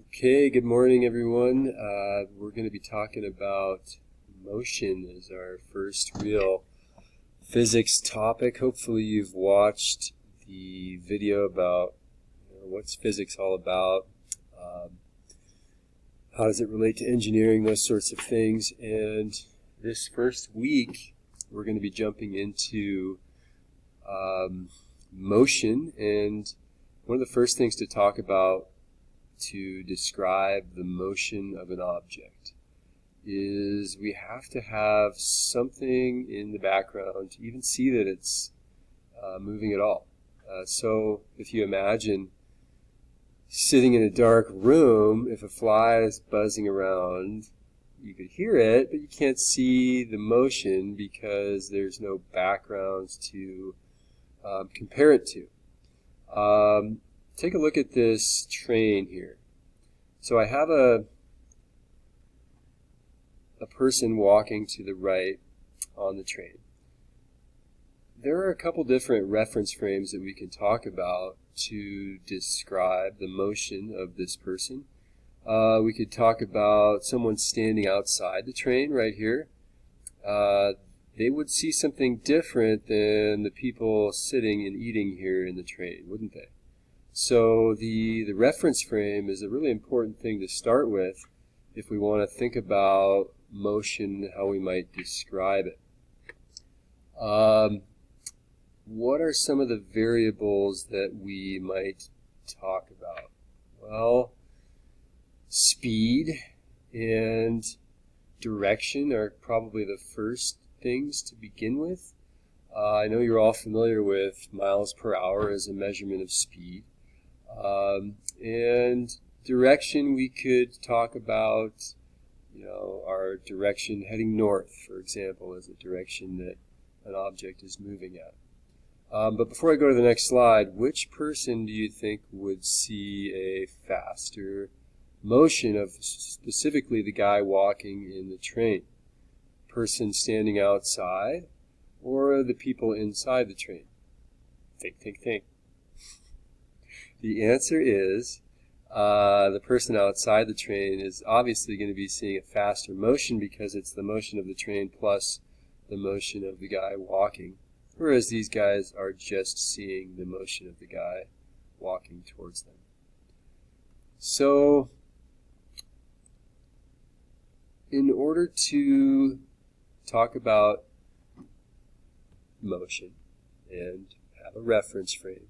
Okay, good morning everyone. We're going to be talking about motion as our first real physics topic. Hopefully you've watched the video about what's physics all about, how does it relate to engineering, those sorts of things. And this first week we're going to be jumping into motion, and one of the first things to talk about to describe the motion of an object is we have to have something in the background to even see that it's moving at all. So if you imagine sitting in a dark room, if a fly is buzzing around, you could hear it, but you can't see the motion because there's no background to compare it to. Take a look at this train here. So I have a person walking to the right on the train. There are a couple different reference frames that we can talk about to describe the motion of this person. We could talk about someone standing outside the train right here. They would see something different than the people sitting and eating here in the train, wouldn't they? So the reference frame is a really important thing to start with if we want to think about motion, how we might describe it. What are some of the variables that we might talk about? Well, speed and direction are probably the first things to begin with. I know you're all familiar with miles per hour as a measurement of speed. And direction, we could talk about, our direction heading north, for example, as a direction that an object is moving at. But before I go to the next slide, which person do you think would see a faster motion of specifically the guy walking in the train? Person standing outside or the people inside the train? Think. The answer is the person outside the train is obviously going to be seeing a faster motion because it's the motion of the train plus the motion of the guy walking, whereas these guys are just seeing the motion of the guy walking towards them. So, in order to talk about motion and have a reference frame,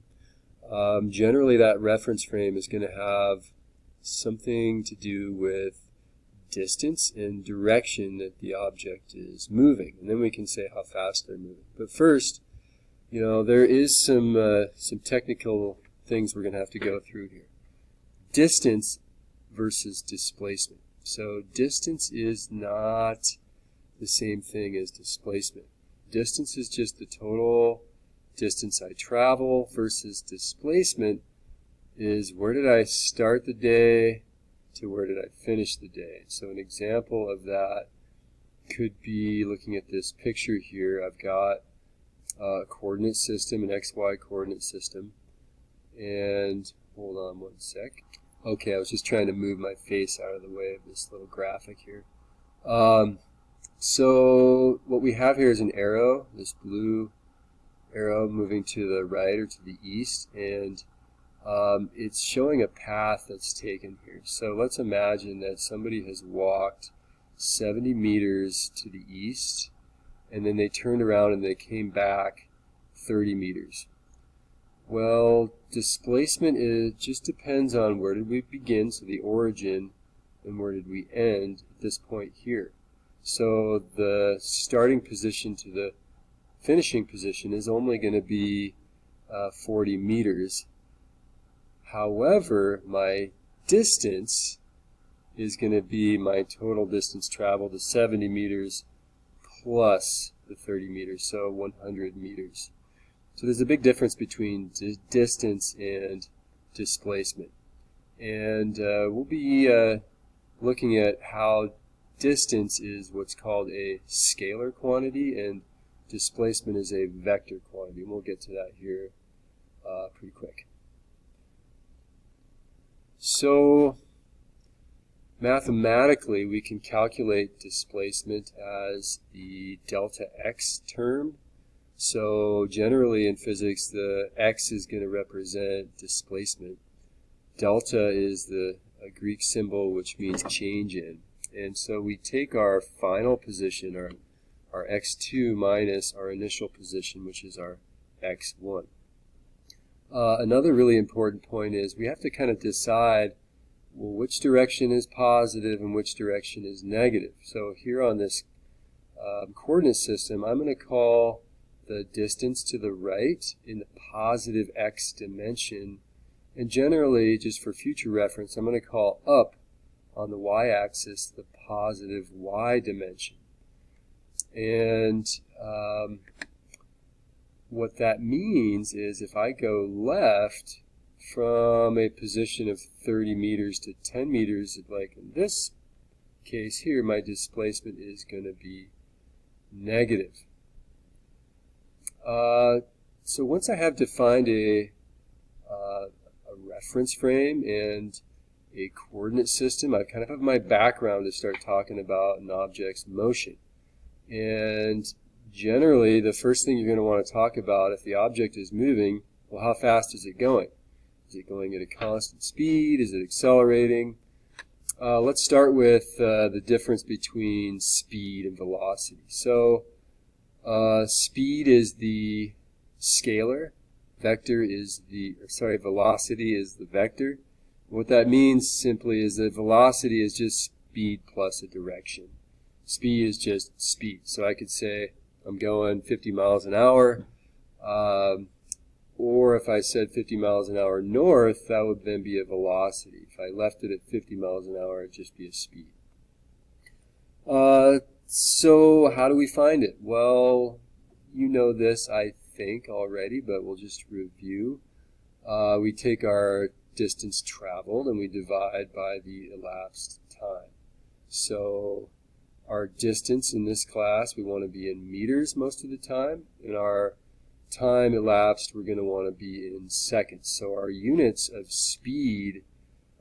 generally that reference frame is going to have something to do with distance and direction that the object is moving, and then we can say how fast they're moving. But first, there is some technical things we're going to have to go through here. Distance versus displacement. So distance is not the same thing as displacement. Distance is just the total distance I travel versus displacement is where did I start the day to where did I finish the day. So an example of that could be looking at this picture here. I've got a coordinate system, an XY coordinate system, and hold on one sec. Okay, I was just trying to move my face out of the way of this little graphic here. So what we have here is an arrow, this blue arrow moving to the right or to the east, and it's showing a path that's taken here. So let's imagine that somebody has walked 70 meters to the east, and then they turned around and they came back 30 meters. Well, displacement just depends on where did we begin, so the origin, and where did we end at this point here. So the starting position to the finishing position is only going to be 40 meters. However, my distance is going to be my total distance traveled to 70 meters plus the 30 meters, so 100 meters. So there's a big difference between distance and displacement. And we'll be looking at how distance is what's called a scalar quantity and displacement is a vector quantity. And we'll get to that here pretty quick. So Mathematically, we can calculate displacement as the delta x term. So generally in physics, the x is going to represent displacement. Delta is a Greek symbol which means change in. And so we take our final position, our x2 minus our initial position, which is our x1. Another really important point is we have to kind of decide, well, which direction is positive and which direction is negative. So here on this coordinate system, I'm going to call the distance to the right in the positive x dimension. And generally, just for future reference, I'm going to call up on the y-axis the positive y dimension. And what that means is if I go left from a position of 30 meters to 10 meters, like in this case here, my displacement is going to be negative. So once I have defined a reference frame and a coordinate system, I kind of have my background to start talking about an object's motion. And generally, the first thing you're going to want to talk about if the object is moving, well, how fast is it going? Is it going at a constant speed? Is it accelerating? Let's start with the difference between speed and velocity. So speed is the scalar, velocity is the vector. What that means simply is that velocity is just speed plus a direction. Speed is just speed. So I could say I'm going 50 miles an hour, or if I said 50 miles an hour north, that would then be a velocity. If I left it at 50 miles an hour, it'd just be a speed. So how do we find it? Well, you know this, I think, already, but we'll just review. We take our distance traveled and we divide by the elapsed time. So our distance in this class, we want to be in meters most of the time. In our time elapsed, we're going to want to be in seconds. So our units of speed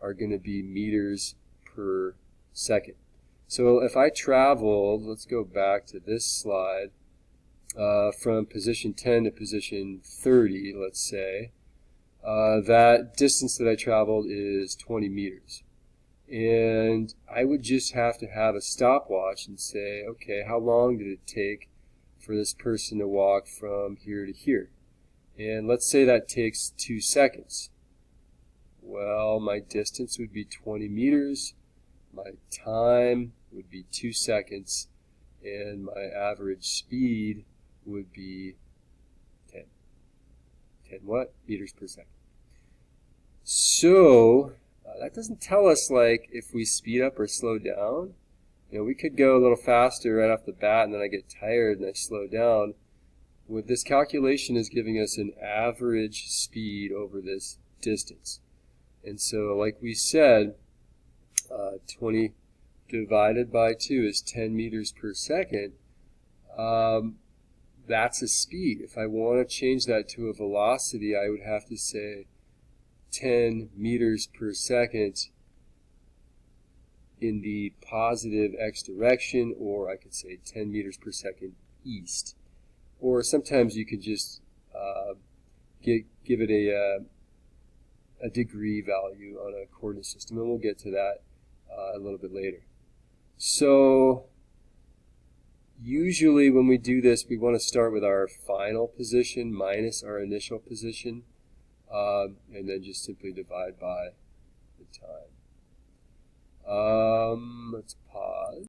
are going to be meters per second. So if I traveled, let's go back to this slide, from position 10 to position 30, let's say, that distance that I traveled is 20 meters. And I would just have to have a stopwatch and say, okay, how long did it take for this person to walk from here to here? And let's say that takes 2 seconds. Well, my distance would be 20 meters, my time would be 2 seconds, and my average speed would be 10 what? Meters per second. So that doesn't tell us like if we speed up or slow down. You know, we could go a little faster right off the bat and then I get tired and I slow down. What this calculation is giving us an average speed over this distance. And so like we said, 20 divided by 2 is 10 meters per second. That's a speed. If I want to change that to a velocity, I would have to say 10 meters per second in the positive x direction, or I could say 10 meters per second east. Or sometimes you can just give it a degree value on a coordinate system, and we'll get to that a little bit later. So usually when we do this, we want to start with our final position minus our initial position, and then just simply divide by the time. Let's pause.